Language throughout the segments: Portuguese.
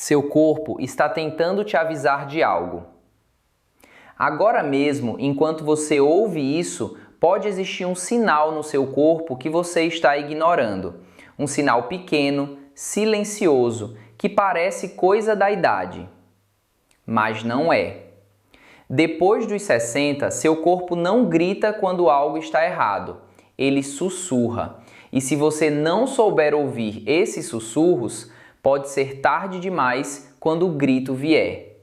Seu corpo está tentando te avisar de algo. Agora mesmo, enquanto você ouve isso, pode existir um sinal no seu corpo que você está ignorando. Um sinal pequeno, silencioso, que parece coisa da idade. Mas não é. Depois dos 60, seu corpo não grita quando algo está errado. Ele sussurra. E se você não souber ouvir esses sussurros, pode ser tarde demais quando o grito vier.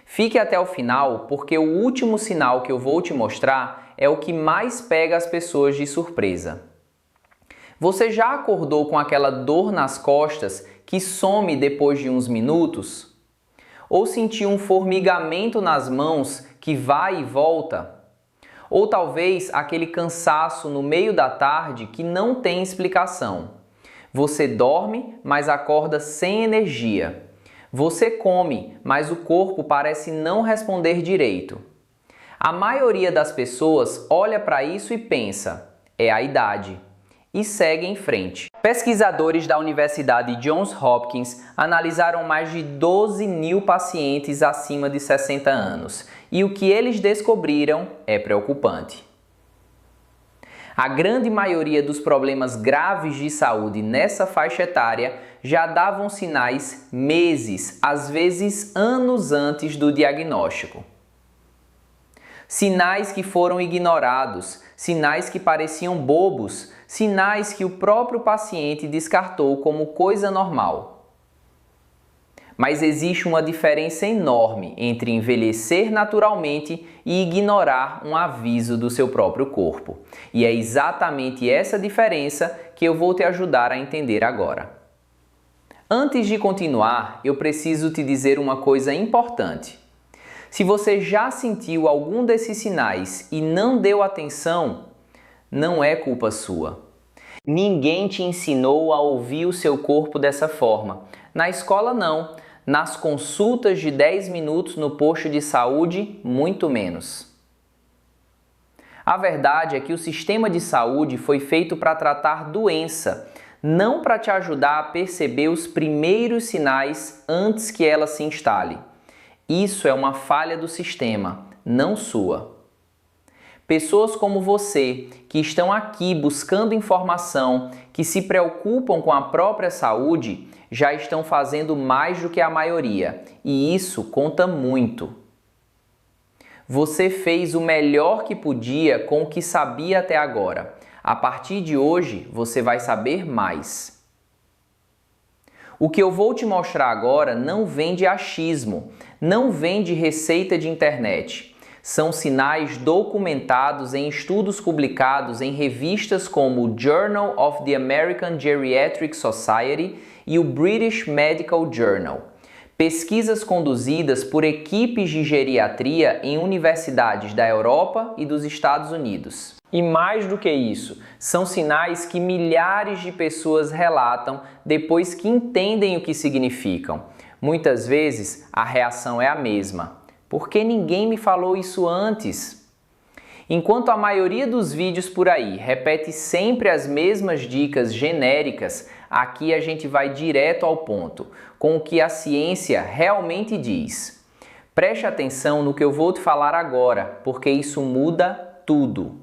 Fique até o final, porque o último sinal que eu vou te mostrar é o que mais pega as pessoas de surpresa. Você já acordou com aquela dor nas costas que some depois de uns minutos? Ou sentiu um formigamento nas mãos que vai e volta? Ou talvez aquele cansaço no meio da tarde que não tem explicação. Você dorme, mas acorda sem energia. Você come, mas o corpo parece não responder direito. A maioria das pessoas olha para isso e pensa, é a idade, e segue em frente. Pesquisadores da Universidade Johns Hopkins analisaram mais de 12 mil pacientes acima de 60 anos e o que eles descobriram é preocupante. A grande maioria dos problemas graves de saúde nessa faixa etária já davam sinais meses, às vezes anos antes do diagnóstico. Sinais que foram ignorados, sinais que pareciam bobos, sinais que o próprio paciente descartou como coisa normal. Mas existe uma diferença enorme entre envelhecer naturalmente e ignorar um aviso do seu próprio corpo. E é exatamente essa diferença que eu vou te ajudar a entender agora. Antes de continuar, eu preciso te dizer uma coisa importante. Se você já sentiu algum desses sinais e não deu atenção, não é culpa sua. Ninguém te ensinou a ouvir o seu corpo dessa forma. Na escola não. Nas consultas de 10 minutos no posto de saúde, muito menos. A verdade é que o sistema de saúde foi feito para tratar doença, não para te ajudar a perceber os primeiros sinais antes que ela se instale. Isso é uma falha do sistema, não sua. Pessoas como você, que estão aqui buscando informação, que se preocupam com a própria saúde, já estão fazendo mais do que a maioria, e isso conta muito. Você fez o melhor que podia com o que sabia até agora. A partir de hoje, você vai saber mais. O que eu vou te mostrar agora não vem de achismo, não vem de receita de internet. São sinais documentados em estudos publicados em revistas como o Journal of the American Geriatric Society e o British Medical Journal. Pesquisas conduzidas por equipes de geriatria em universidades da Europa e dos Estados Unidos. E mais do que isso, são sinais que milhares de pessoas relatam depois que entendem o que significam. Muitas vezes a reação é a mesma. Por que ninguém me falou isso antes? Enquanto a maioria dos vídeos por aí repete sempre as mesmas dicas genéricas, aqui a gente vai direto ao ponto, com o que a ciência realmente diz. Preste atenção no que eu vou te falar agora, porque isso muda tudo.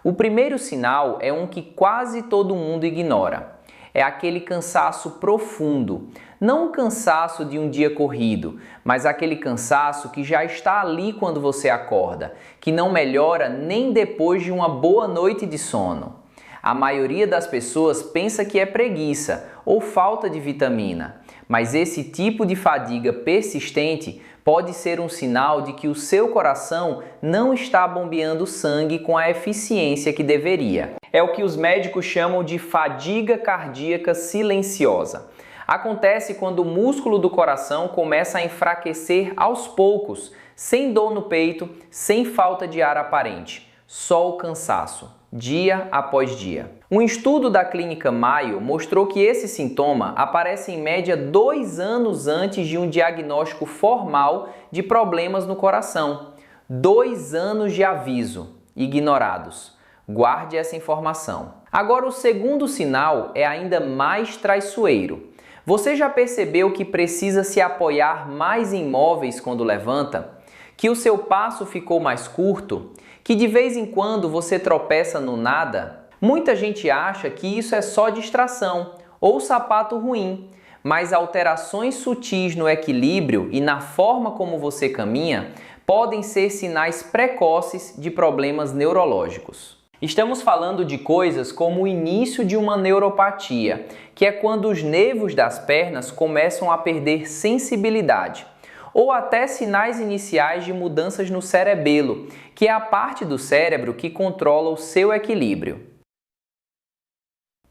O primeiro sinal é um que quase todo mundo ignora. É aquele cansaço profundo. Não o cansaço de um dia corrido, mas aquele cansaço que já está ali quando você acorda, que não melhora nem depois de uma boa noite de sono. A maioria das pessoas pensa que é preguiça ou falta de vitamina, mas esse tipo de fadiga persistente pode ser um sinal de que o seu coração não está bombeando sangue com a eficiência que deveria. É o que os médicos chamam de fadiga cardíaca silenciosa. Acontece quando o músculo do coração começa a enfraquecer aos poucos, sem dor no peito, sem falta de ar aparente. Só o cansaço, dia após dia. Um estudo da Clínica Mayo mostrou que esse sintoma aparece em média 2 anos antes de um diagnóstico formal de problemas no coração. 2 anos de aviso ignorados. Guarde essa informação. Agora, o segundo sinal é ainda mais traiçoeiro. Você já percebeu que precisa se apoiar mais em móveis quando levanta? Que o seu passo ficou mais curto? Que de vez em quando você tropeça no nada? Muita gente acha que isso é só distração ou sapato ruim, mas alterações sutis no equilíbrio e na forma como você caminha podem ser sinais precoces de problemas neurológicos. Estamos falando de coisas como o início de uma neuropatia, que é quando os nervos das pernas começam a perder sensibilidade, ou até sinais iniciais de mudanças no cerebelo, que é a parte do cérebro que controla o seu equilíbrio.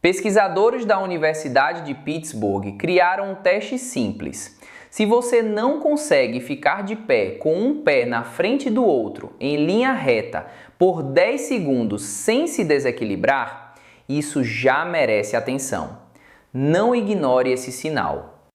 Pesquisadores da Universidade de Pittsburgh criaram um teste simples. Se você não consegue ficar de pé com um pé na frente do outro em linha reta por 10 segundos sem se desequilibrar, isso já merece atenção. Não ignore esse sinal.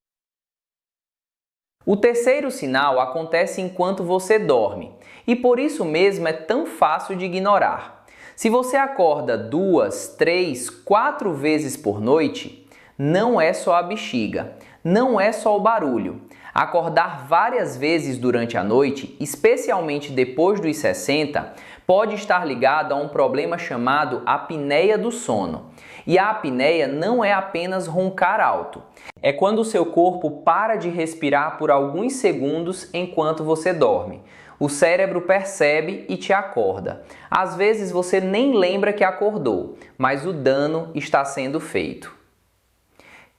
O terceiro sinal acontece enquanto você dorme e por isso mesmo é tão fácil de ignorar. Se você acorda 2, 3, 4 vezes por noite, não é só a bexiga, não é só o barulho. Acordar várias vezes durante a noite, especialmente depois dos 60, pode estar ligado a um problema chamado apneia do sono. E a apneia não é apenas roncar alto. É quando o seu corpo para de respirar por alguns segundos enquanto você dorme. O cérebro percebe e te acorda. Às vezes você nem lembra que acordou, mas o dano está sendo feito.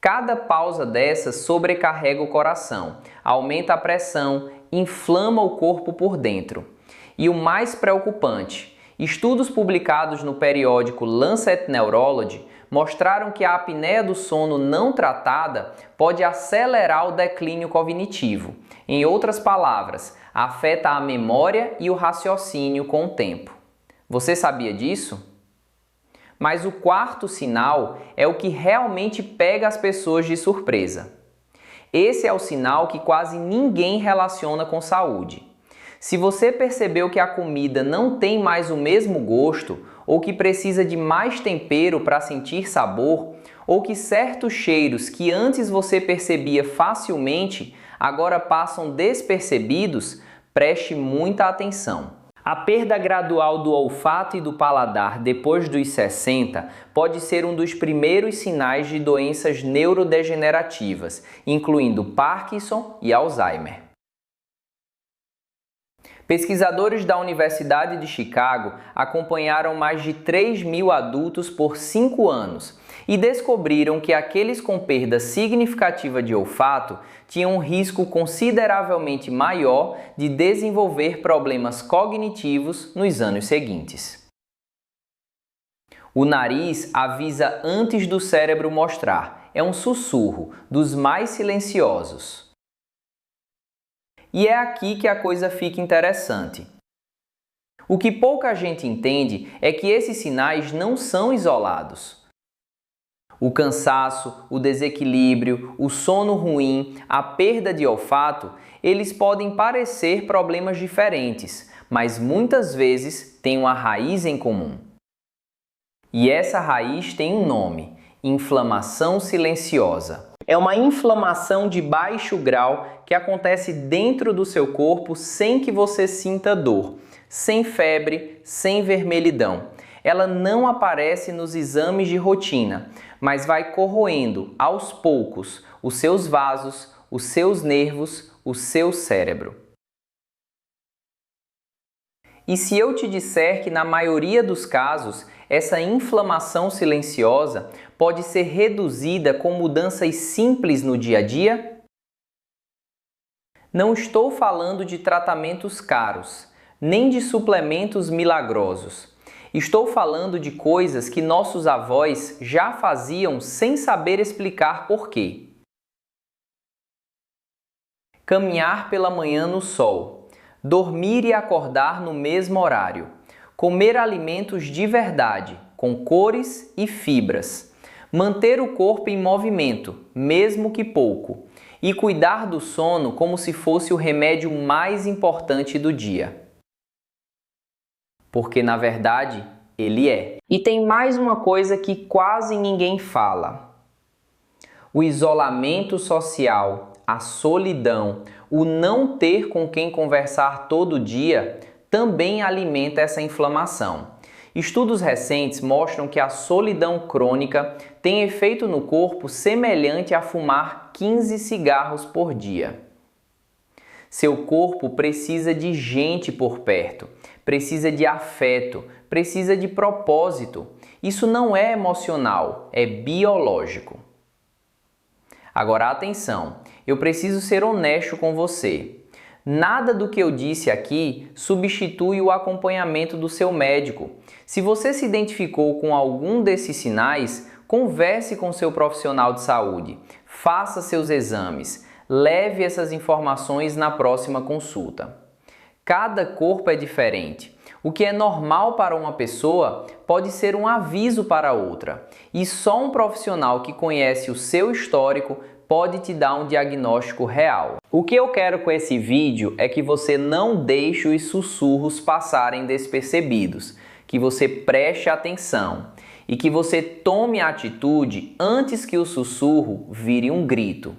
Cada pausa dessas sobrecarrega o coração, aumenta a pressão, inflama o corpo por dentro. E o mais preocupante, estudos publicados no periódico Lancet Neurology mostraram que a apneia do sono não tratada pode acelerar o declínio cognitivo. Em outras palavras, afeta a memória e o raciocínio com o tempo. Você sabia disso? Mas o quarto sinal é o que realmente pega as pessoas de surpresa. Esse é o sinal que quase ninguém relaciona com saúde. Se você percebeu que a comida não tem mais o mesmo gosto, ou que precisa de mais tempero para sentir sabor, ou que certos cheiros que antes você percebia facilmente agora passam despercebidos, preste muita atenção. A perda gradual do olfato e do paladar depois dos 60 pode ser um dos primeiros sinais de doenças neurodegenerativas, incluindo Parkinson e Alzheimer. Pesquisadores da Universidade de Chicago acompanharam mais de 3.000 adultos por 5 anos e descobriram que aqueles com perda significativa de olfato tinham um risco consideravelmente maior de desenvolver problemas cognitivos nos anos seguintes. O nariz avisa antes do cérebro mostrar, é um sussurro dos mais silenciosos. E é aqui que a coisa fica interessante. O que pouca gente entende é que esses sinais não são isolados. O cansaço, o desequilíbrio, o sono ruim, a perda de olfato, eles podem parecer problemas diferentes, mas muitas vezes têm uma raiz em comum. E essa raiz tem um nome: inflamação silenciosa. É uma inflamação de baixo grau que acontece dentro do seu corpo sem que você sinta dor, sem febre, sem vermelhidão. Ela não aparece nos exames de rotina, mas vai corroendo aos poucos os seus vasos, os seus nervos, o seu cérebro. E se eu te disser que na maioria dos casos, essa inflamação silenciosa pode ser reduzida com mudanças simples no dia a dia? Não estou falando de tratamentos caros, nem de suplementos milagrosos. Estou falando de coisas que nossos avós já faziam sem saber explicar porquê. Caminhar pela manhã no sol, dormir e acordar no mesmo horário, comer alimentos de verdade, com cores e fibras, manter o corpo em movimento, mesmo que pouco, e cuidar do sono como se fosse o remédio mais importante do dia. Porque, na verdade, ele é. E tem mais uma coisa que quase ninguém fala. O isolamento social, a solidão, o não ter com quem conversar todo dia também alimenta essa inflamação. Estudos recentes mostram que a solidão crônica tem efeito no corpo semelhante a fumar 15 cigarros por dia. Seu corpo precisa de gente por perto, precisa de afeto, precisa de propósito. Isso não é emocional, é biológico. Agora atenção, eu preciso ser honesto com você. Nada do que eu disse aqui substitui o acompanhamento do seu médico. Se você se identificou com algum desses sinais, converse com seu profissional de saúde, faça seus exames, leve essas informações na próxima consulta. Cada corpo é diferente. O que é normal para uma pessoa pode ser um aviso para outra, e só um profissional que conhece o seu histórico pode te dar um diagnóstico real. O que eu quero com esse vídeo é que você não deixe os sussurros passarem despercebidos, que você preste atenção e que você tome atitude antes que o sussurro vire um grito.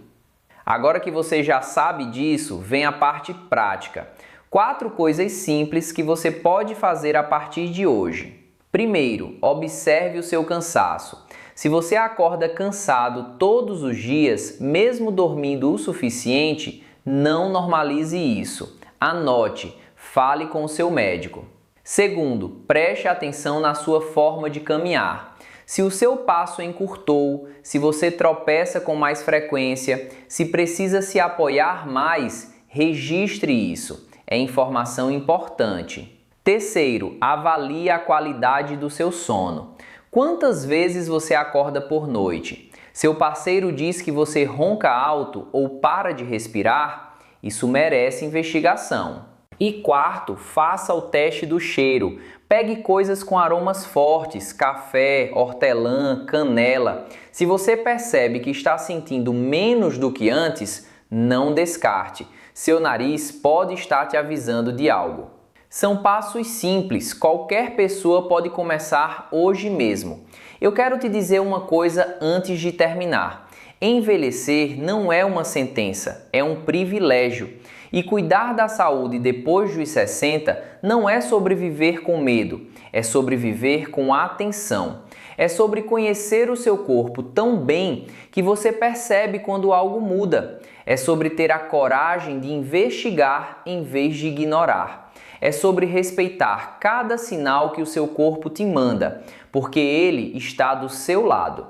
Agora que você já sabe disso, vem a parte prática. 4 coisas simples que você pode fazer a partir de hoje. Primeiro, observe o seu cansaço. Se você acorda cansado todos os dias, mesmo dormindo o suficiente, não normalize isso. Anote, fale com o seu médico. Segundo, preste atenção na sua forma de caminhar. Se o seu passo encurtou, se você tropeça com mais frequência, se precisa se apoiar mais, registre isso. É informação importante. Terceiro, avalie a qualidade do seu sono. Quantas vezes você acorda por noite? Seu parceiro diz que você ronca alto ou para de respirar? Isso merece investigação. E quarto, faça o teste do cheiro. Pegue coisas com aromas fortes, café, hortelã, canela. Se você percebe que está sentindo menos do que antes, não descarte. Seu nariz pode estar te avisando de algo. São passos simples, qualquer pessoa pode começar hoje mesmo. Eu quero te dizer uma coisa antes de terminar. Envelhecer não é uma sentença, é um privilégio. E cuidar da saúde depois dos 60 não é sobre viver com medo, é sobre viver com atenção. É sobre conhecer o seu corpo tão bem que você percebe quando algo muda. É sobre ter a coragem de investigar em vez de ignorar. É sobre respeitar cada sinal que o seu corpo te manda, porque ele está do seu lado.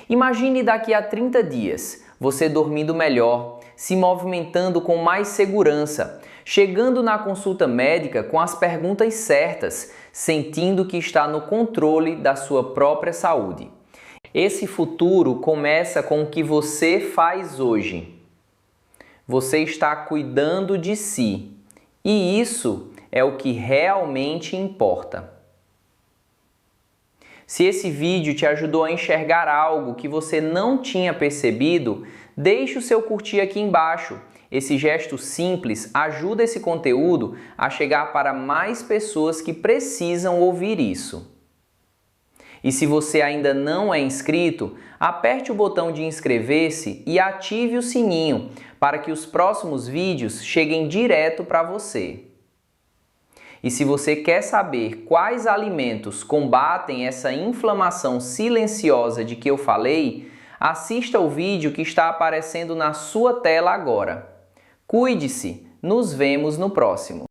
Imagine daqui a 30 dias, você dormindo melhor, se movimentando com mais segurança, chegando na consulta médica com as perguntas certas, sentindo que está no controle da sua própria saúde. Esse futuro começa com o que você faz hoje. Você está cuidando de si, e isso é o que realmente importa. Se esse vídeo te ajudou a enxergar algo que você não tinha percebido, deixe o seu curtir aqui embaixo. Esse gesto simples ajuda esse conteúdo a chegar para mais pessoas que precisam ouvir isso. E se você ainda não é inscrito, aperte o botão de inscrever-se e ative o sininho para que os próximos vídeos cheguem direto para você. E se você quer saber quais alimentos combatem essa inflamação silenciosa de que eu falei, assista o vídeo que está aparecendo na sua tela agora. Cuide-se, nos vemos no próximo.